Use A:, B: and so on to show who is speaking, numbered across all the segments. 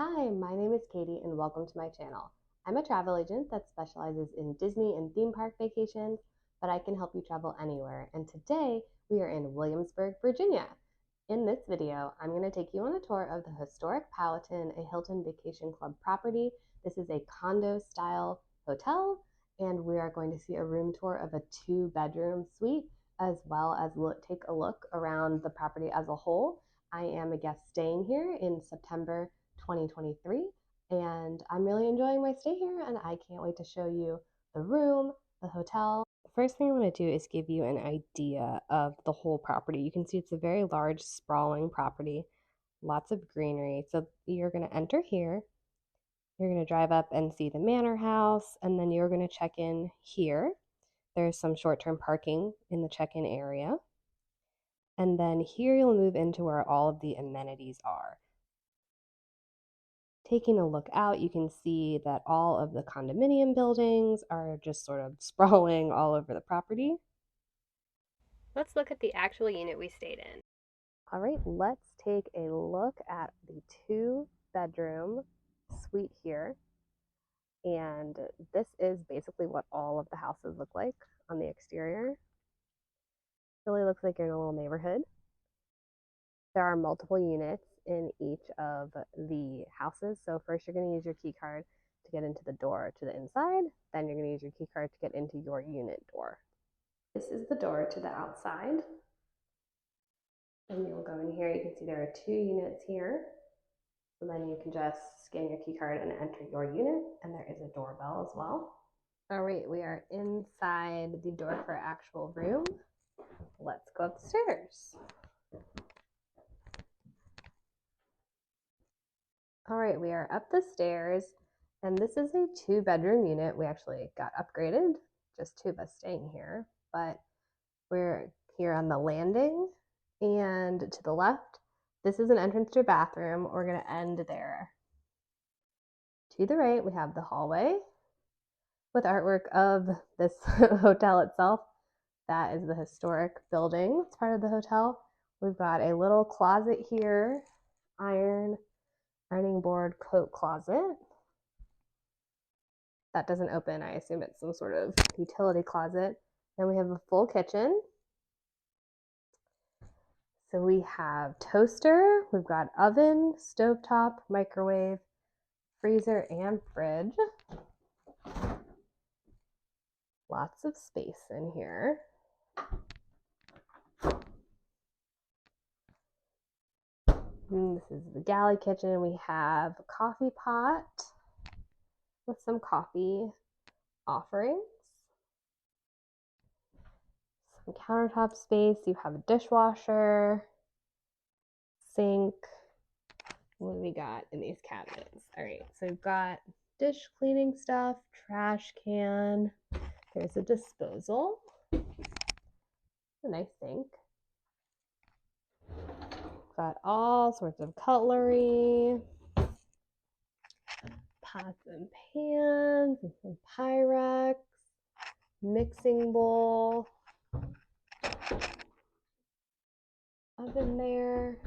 A: Hi, my name is Katie and welcome to my channel. I'm a travel agent that specializes in Disney and theme park vacations, but I can help you travel anywhere. And today we are in Williamsburg, Virginia. In this video, I'm going to take you on a tour of the Historic Powhatan, a Hilton Vacation Club property. This is a condo style hotel, and we are going to see a room tour of a 2-bedroom suite, as well as take a look around the property as a whole. I am a guest staying here in September 2023, and I'm really enjoying my stay here, and I can't wait to show you the room, the hotel. The first thing I'm going to do is give you an idea of the whole property. You can see it's a very large, sprawling property, lots of greenery. So you're going to enter here, you're going to drive up and see the manor house, and then you're going to check in here. There's some short-term parking in the check-in area. And then here you'll move into where all of the amenities are. Taking a look out, you can see that all of the condominium buildings are just sort of sprawling all over the property.
B: Let's look at the actual unit we stayed in.
A: All right, let's take a look at the 2-bedroom suite here. And this is basically what all of the houses look like on the exterior. Really looks like you're in a little neighborhood. There are multiple units in each of the houses. So first you're going to use your key card to get into the door to the inside. Then you're going to use your key card to get into your unit door. This is the door to the outside. And you'll go in here. You can see there are 2 units here. So then you can just scan your key card and enter your unit. And there is a doorbell as well. All right, we are inside the door for our actual room. Let's go upstairs. All right, we are up the stairs, and this is a 2-bedroom unit. We actually got upgraded, just 2 of us staying here, but we're here on the landing, and to the left, this is an entrance to a bathroom. We're going to end there. To the right, we have the hallway with artwork of this hotel itself. That is the historic building. It's part of the hotel. We've got a little closet here, ironing board coat closet. That doesn't open. I assume it's some sort of utility closet. Then we have a full kitchen. So we have toaster, we've got oven, stovetop, microwave, freezer, and fridge. Lots of space in here. And this is the galley kitchen. We have a coffee pot with some coffee offerings. Some countertop space. You have a dishwasher, sink. What do we got in these cabinets? All right, so we've got dish cleaning stuff, trash can. There's a disposal. A nice sink. Got all sorts of cutlery, pots and pans, and some Pyrex, mixing bowl, oven there.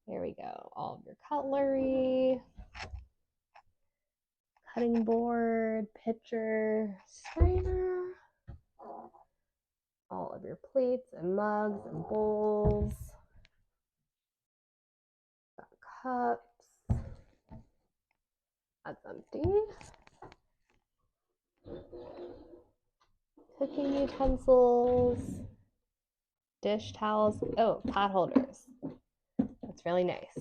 A: There we go. All of your cutlery, cutting board, pitcher, strainer, all of your plates and mugs and bowls, got cups. That's empty. Cooking utensils, dish towels. Oh, pot holders. That's really nice.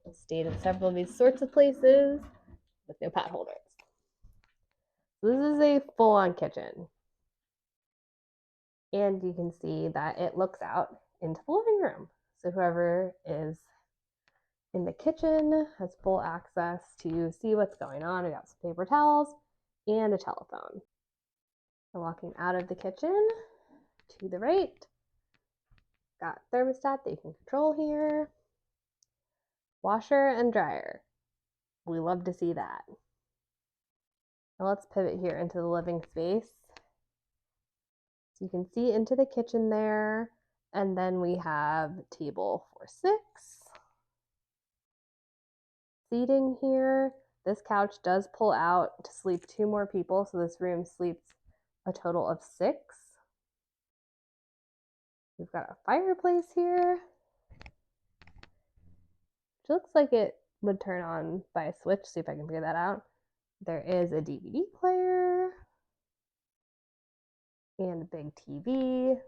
A: I've stayed in several of these sorts of places with no pot holders. So this is a full-on kitchen. And you can see that it looks out into the living room. So whoever is in the kitchen has full access to see what's going on. We got some paper towels and a telephone. So walking out of the kitchen to the right, got thermostat that you can control here, washer and dryer. We love to see that. Now let's pivot here into the living space. So you can see into the kitchen there, and then we have table for 6. seating here. This couch does pull out to sleep 2 more people, so this room sleeps a total of 6. We've got a fireplace here, which looks like it would turn on by a switch. See if I can figure that out. There is a DVD player and a big TV,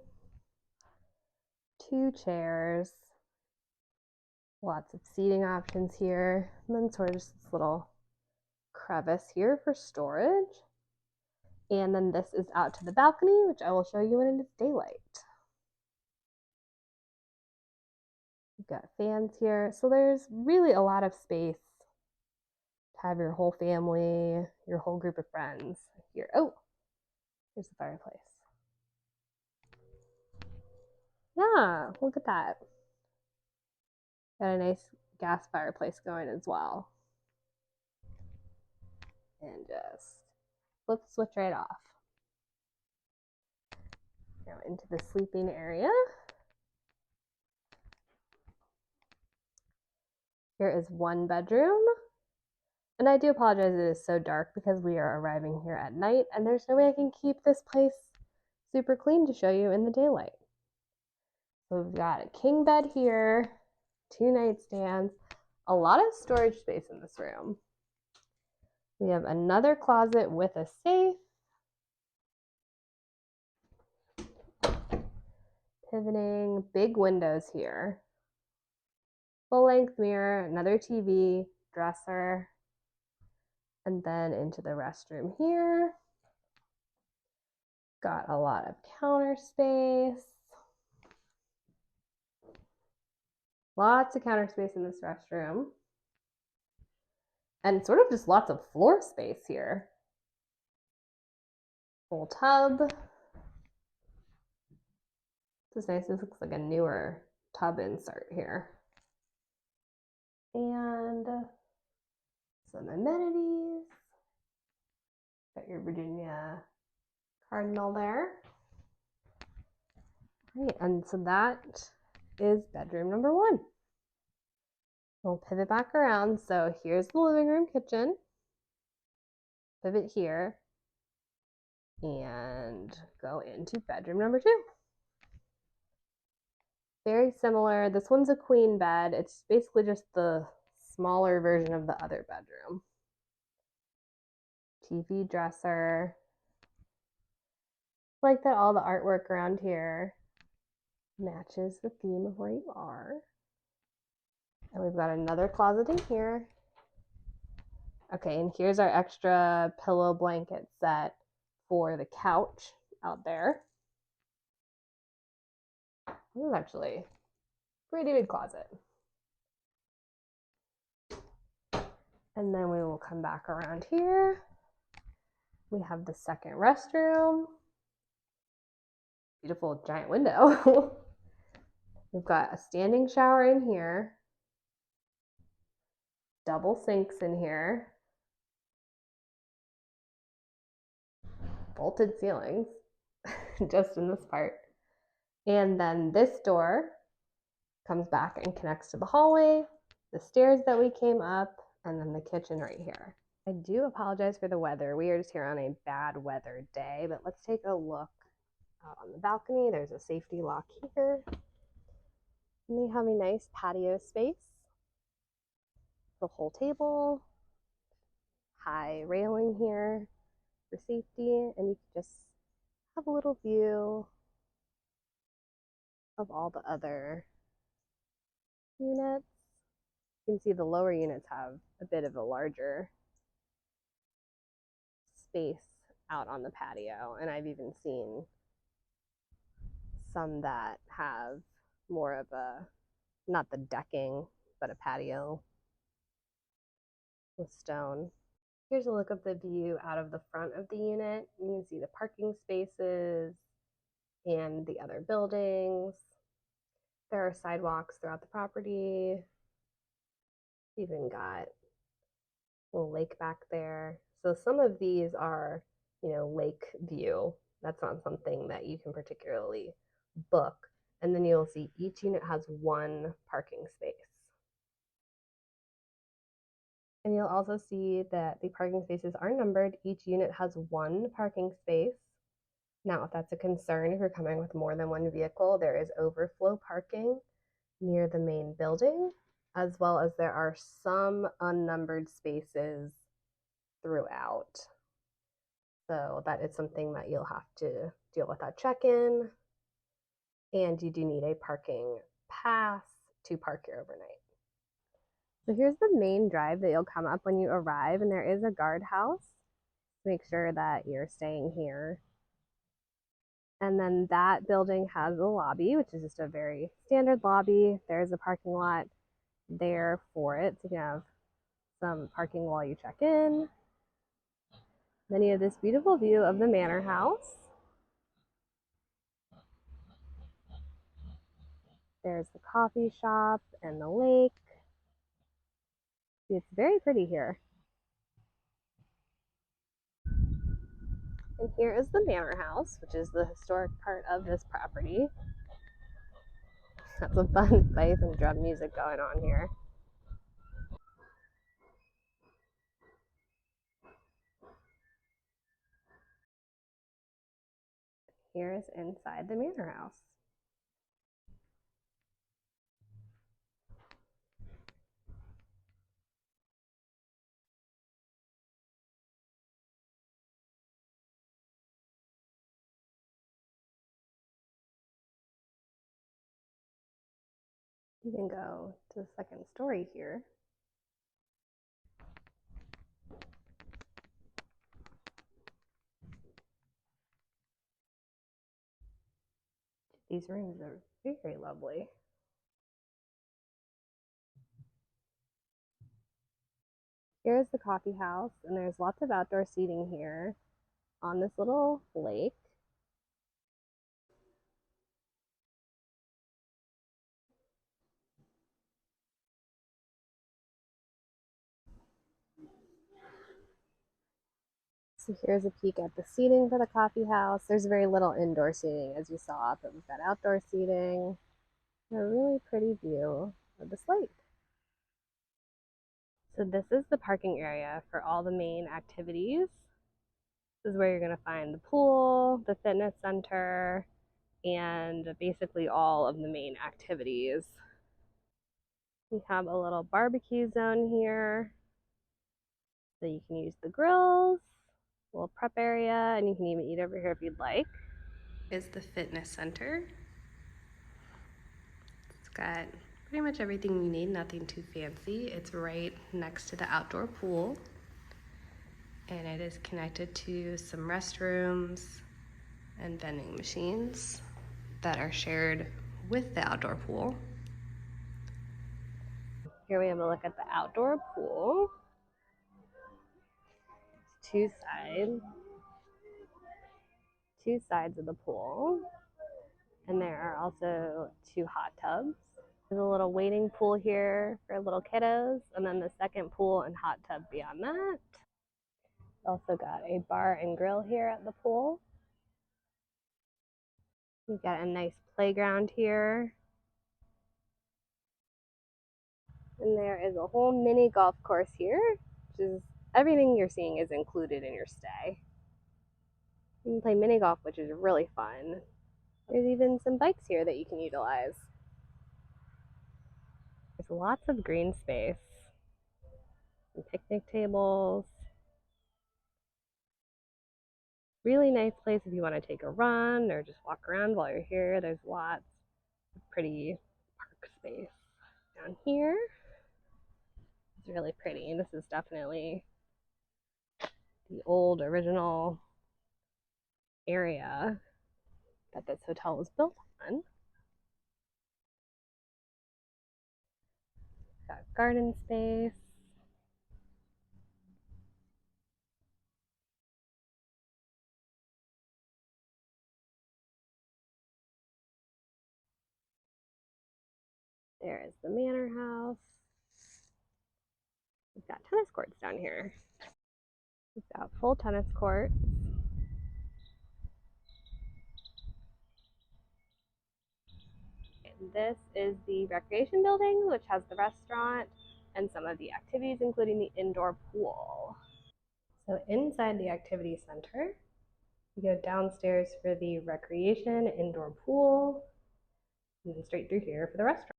A: 2 chairs, lots of seating options here, and then sort of just this little crevice here for storage. And then this is out to the balcony, which I will show you when it is daylight. We've got fans here. So there's really a lot of space to have your whole family, your whole group of friends here. Oh, here's the fireplace. Yeah, look at that. Got a nice gas fireplace going as well. And just flip the switch right off. Now into the sleeping area. Here is 1 bedroom. And I do apologize, it is so dark because we are arriving here at night and there's no way I can keep this place super clean to show you in the daylight. So we've got a king bed here, 2 nightstands, a lot of storage space in this room. We have another closet with a safe, pivoting, big windows here, full-length mirror, another TV, dresser, and then into the restroom here. Got a lot of counter space. Lots of counter space in this restroom. And sort of just lots of floor space here. Full tub. This is nice. This looks like a newer tub insert here. And some amenities. Got your Virginia Cardinal there. Right, and so that is bedroom number 1. We'll pivot back around. So here's the living room kitchen. Pivot here. And go into bedroom number 2. Very similar. This one's a queen bed. It's basically just the smaller version of the other bedroom. TV dresser. Like that all the artwork around here matches the theme of where you are. And we've got another closet in here. Okay, and here's our extra pillow blanket set for the couch out there. This is actually a pretty big closet. And then we will come back around here. We have the second restroom. Beautiful giant window. We've got a standing shower in here. Double sinks in here. Vaulted ceilings, just in this part. And then this door comes back and connects to the hallway, the stairs that we came up, and then the kitchen right here. I do apologize for the weather. We are just here on a bad weather day, but let's take a look out on the balcony. There's a safety lock here. And they have a nice patio space. The whole table, high railing here for safety, and you can just have a little view of all the other units. You can see the lower units have a bit of a larger space out on the patio, and I've even seen some that have more of a, not the decking, but a patio with stone. Here's a look of the view out of the front of the unit. You can see the parking spaces and the other buildings. There are sidewalks throughout the property. Even got a little lake back there. So some of these are, lake view. That's not something that you can particularly book. And then you'll see each unit has 1 parking space. And you'll also see that the parking spaces are numbered. Each unit has one parking space. Now, if that's a concern, if you're coming with more than one vehicle, there is overflow parking near the main building, as well as there are some unnumbered spaces throughout. So that is something that you'll have to deal with at check-in. And you do need a parking pass to park here overnight. So here's the main drive that you'll come up when you arrive, and there is a guardhouse. Make sure that you're staying here. And then that building has a lobby, which is just a very standard lobby. There's a parking lot there for it, so you can have some parking while you check in. Then you have this beautiful view of the manor house. There's the coffee shop and the lake. It's very pretty here. And here is the manor house, which is the historic part of this property. That's a fun fife and drum music going on here. Here is inside the manor house. You can go to the second story here. These rooms are very lovely. Here's the coffee house, and there's lots of outdoor seating here on this little lake. So here's a peek at the seating for the coffee house. There's very little indoor seating, as you saw, but we've got outdoor seating. A really pretty view of this lake. So this is the parking area for all the main activities. This is where you're going to find the pool, the fitness center, and basically all of the main activities. We have a little barbecue zone here, so you can use the grills, a little prep area, and you can even eat over here if you'd like. Is the fitness center. It's got pretty much everything you need, nothing too fancy. It's right next to the outdoor pool, and it is connected to some restrooms and vending machines that are shared with the outdoor pool. Here we have a look at the outdoor pool. Two sides of the pool, and there are also two hot tubs. There's a little wading pool here for little kiddos, and then the second pool and hot tub beyond that. Also got a bar and grill here at the pool. We've got a nice playground here. And there is a whole mini golf course here, which is everything you're seeing is included in your stay. You can play mini golf, which is really fun. There's even some bikes here that you can utilize. There's lots of green space, some picnic tables. Really nice place if you want to take a run or just walk around while you're here. There's lots of pretty park space. Down here, it's really pretty. This is definitely the old original area that this hotel was built on. Got garden space. There is the manor house. We've got tennis courts down here. We've got full tennis courts. And this is the recreation building, which has the restaurant and some of the activities, including the indoor pool. So inside the activity center, you go downstairs for the recreation indoor pool, and then straight through here for the restaurant.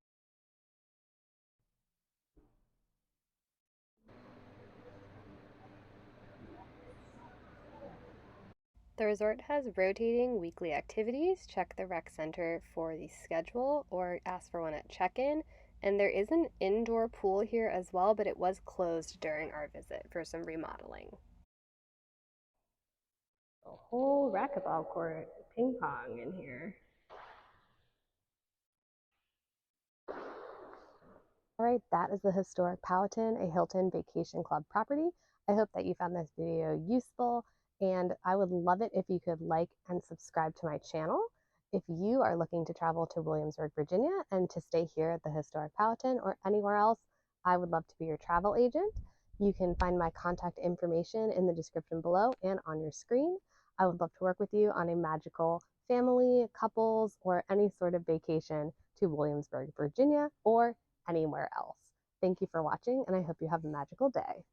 B: The resort has rotating weekly activities. Check the rec center for the schedule or ask for one at check-in. And there is an indoor pool here as well, but it was closed during our visit for some remodeling.
A: A whole racquetball court, ping pong in here. All right, that is the Historic Powhatan, a Hilton Vacation Club property. I hope that you found this video useful, and I would love it if you could like and subscribe to my channel. If you are looking to travel to Williamsburg, Virginia, and to stay here at the Historic Powhatan or anywhere else, I would love to be your travel agent. You can find my contact information in the description below and on your screen. I would love to work with you on a magical family, couples, or any sort of vacation to Williamsburg, Virginia, or anywhere else. Thank you for watching, and I hope you have a magical day.